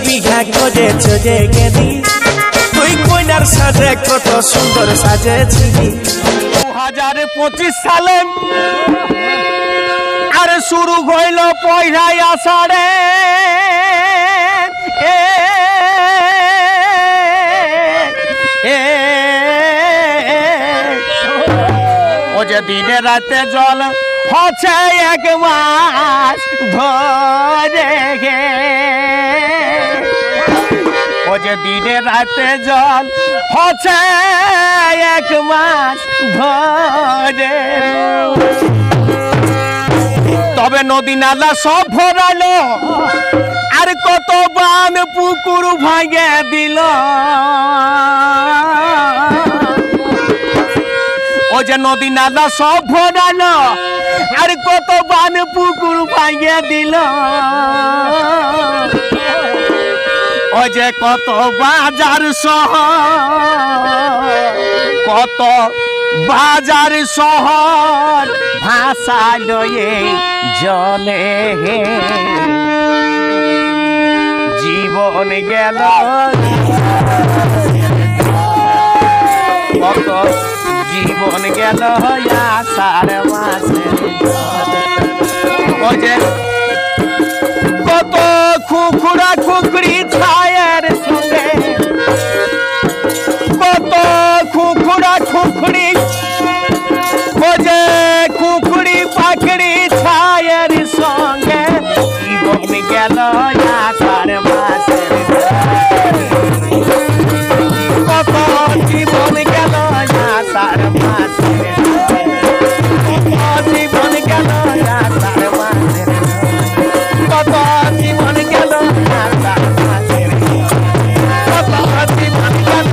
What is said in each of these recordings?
বিঘা করেছ যে জ্ঞানী তুই কইনার সাজে কত সুন্দর সাজেছিলি 2025 সালে আরে শুরু হইল পয়লাই আষাঢ়ে ও যে দিনে রাতে জল হচ্ছে 1 মাস ধরে গে ও যে দিনে রাতে জল হচ্ছে 1 মাস ধরে তবে নদী নালা সব ভরালো আর কত বান পুকুর ভাঙে দিল ও যে নদী নালা সব ভরালো আর কত বান পুকুর ভাঙে দিল ও যে কত বাজার শহর কত বাজার শহর ভাষা লয়ে জলে জীবন গেল কত জীবন গেল আষাঢ় মাসে ও যে কত খুকুরা খুকরি ছায়ের সঙ্গে কত খুকুরা খুকরি ও যে খুকরি পাকড়ি ছায়ের সঙ্গে জীবন গেল আষাঢ় মাসে কত জীবন গেল আষাঢ় মাসে কত জীবন গেল আষাঢ় মাসে কত জীবন গেল আষাঢ় মাসে কত জীবন গেল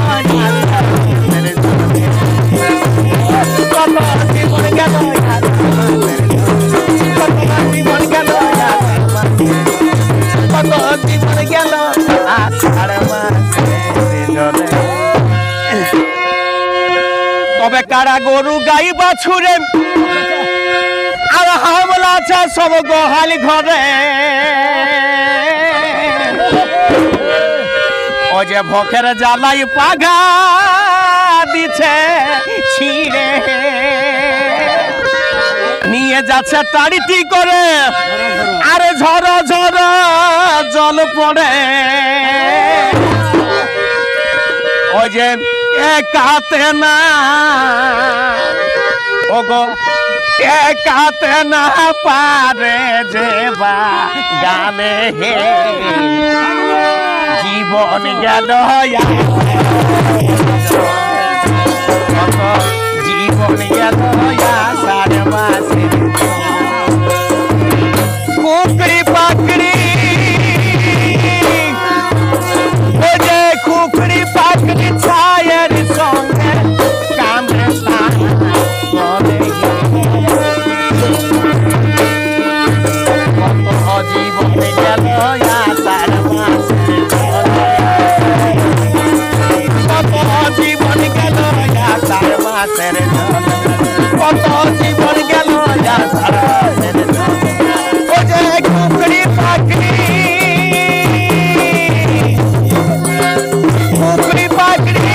কত জীবন গেল কত জীবন গেল কত জীবন গেল আষাঢ় মাসে তবে কারা গরু গাই বাছুরে আর হামলা আছে সব গোহালি ঘরে ও যে ভোকের জ্বালাই পাগা দিছে ছিঁড়ে নিয়ে যাচ্ছে টাড়িটি করে আরে ঝড় ঝড় জল পড়ে ও যে একাতে না ও গো একাতে না পারে যে বা গানে হে জীবন গেল জীবন গেল আষাঢ় মাসে খুকরি পাকড়ি ও যে খুকরি পাকড়ি ছায়ের সঙ্গে কামে কত জীবন গেল আষাঢ় মাসে কত জীবন গেল আষাঢ় মাসের কত জীবন গেল আষাঢ় মাসের ও যে খুকরি পাকড়ি খুকরি পাকড়ি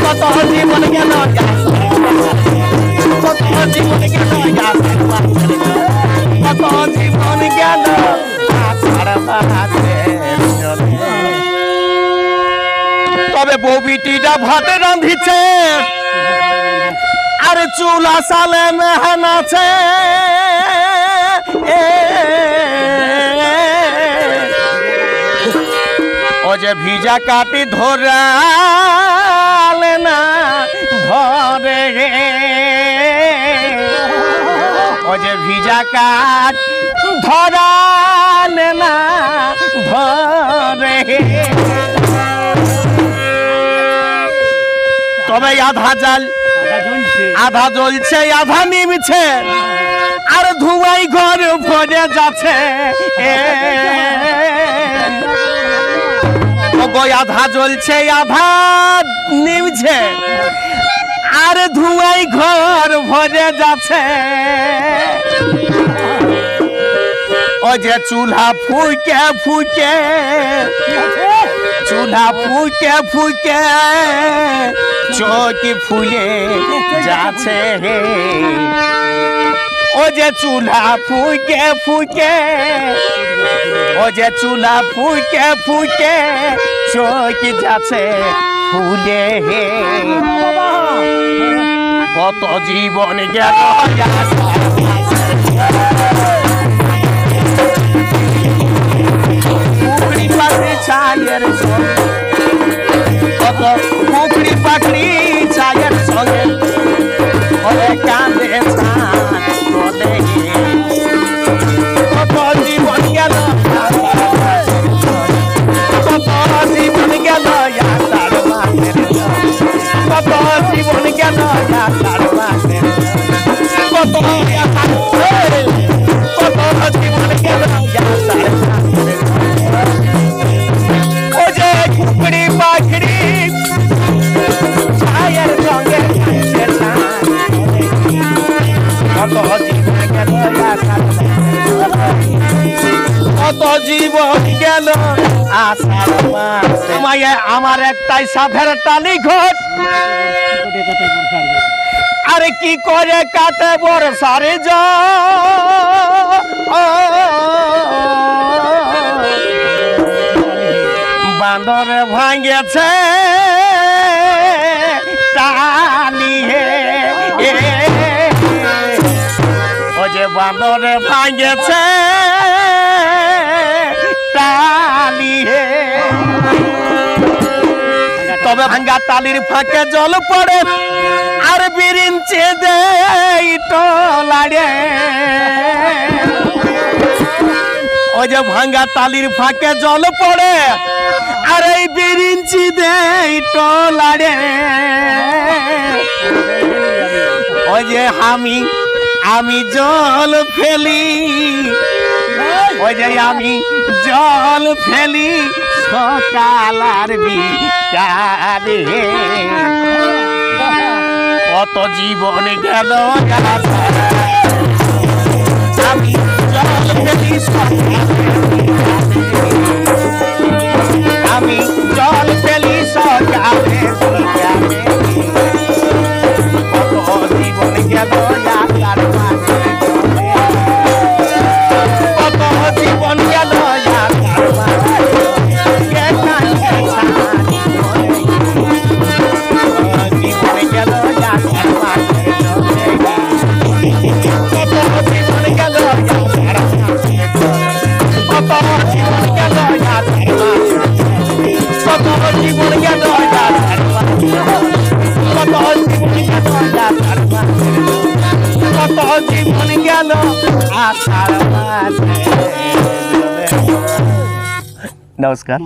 কত জীবন গেল কত জীবন গেল কত জীবন গেল আষাঢ় মাসে তবে বউবিটিটা ভাতে রাঁধিছে আর চুলা সালে মেহান আছে ও যে ভিজা কাটি ধরালে না ধরে ও যে ভিজা কাঠ ধরালে না ধরে তবে আধা জাল আধা জ্বলছে আধা নিমছে আর ধুয়াই ঘর ভরে যাচ্ছে গো আধা জ্বলছে আধা নিমছে আর ধুয়াই ঘর ভরে যাচ্ছে ও যে চুলা ফুকে ফুকে চুলা ফুকে ফুকে চোখি ফুলে যাচ্ছে ও যে চুলা ফুকে ফুকে ও যে চুলা ফুকে ফুকে চোখি যাচ্ছে ফুলে কত জীবন গেল পুকুরি পাখি ছায়ের সঙ্গে কত পুকুরি পাখি ছায়ের সঙ্গে ওরে কাঁদে ছান বলে কত জীবন গেল কত জীবন গেল তার মাঝে কত জীবন গেল তার মাঝে কত কত জীবন গেল তার মাঝে ও যে কুকুরি পাখি ছায়ের সঙ্গে কত জীবন গেল আষাঢ় মাসে আমার একটাই সাধের টালি ঘট আরে কি করে কাটে বর্ষারে যা বান্দরে ভাঙেছে টালি ও যে বান্দরে ভাঙেছে টালি তবে ভাঙ্গা টালির ফাঁকে জল পড়ে আর বিরিঞ্চে দেয় টলাড়ে ও যে ভাঙ্গা টালির ফাঁকে জল পড়ে আর এই বিরিঞ্চি দেয় টলাড়ে ও যে আমি জল ফেলি ওই যে আমি জল ফেলি সকাল আর বিকালে কত জীবন গেল আমি জল ফেলি আমি জল ফেলি সকালে বিকালে কত জীবন গেল তার মাঝে কত জীবন গেল তার মাঝে জীবন গেল তার মাঝে কত জীবন গেল তার মাঝে কত জীবন গেল তার মাঝে কত জীবন গেল তার মাঝে কত জীবন গেল তার মাঝে কত জীবন গেল আষাঢ় মাসে। নমস্কার।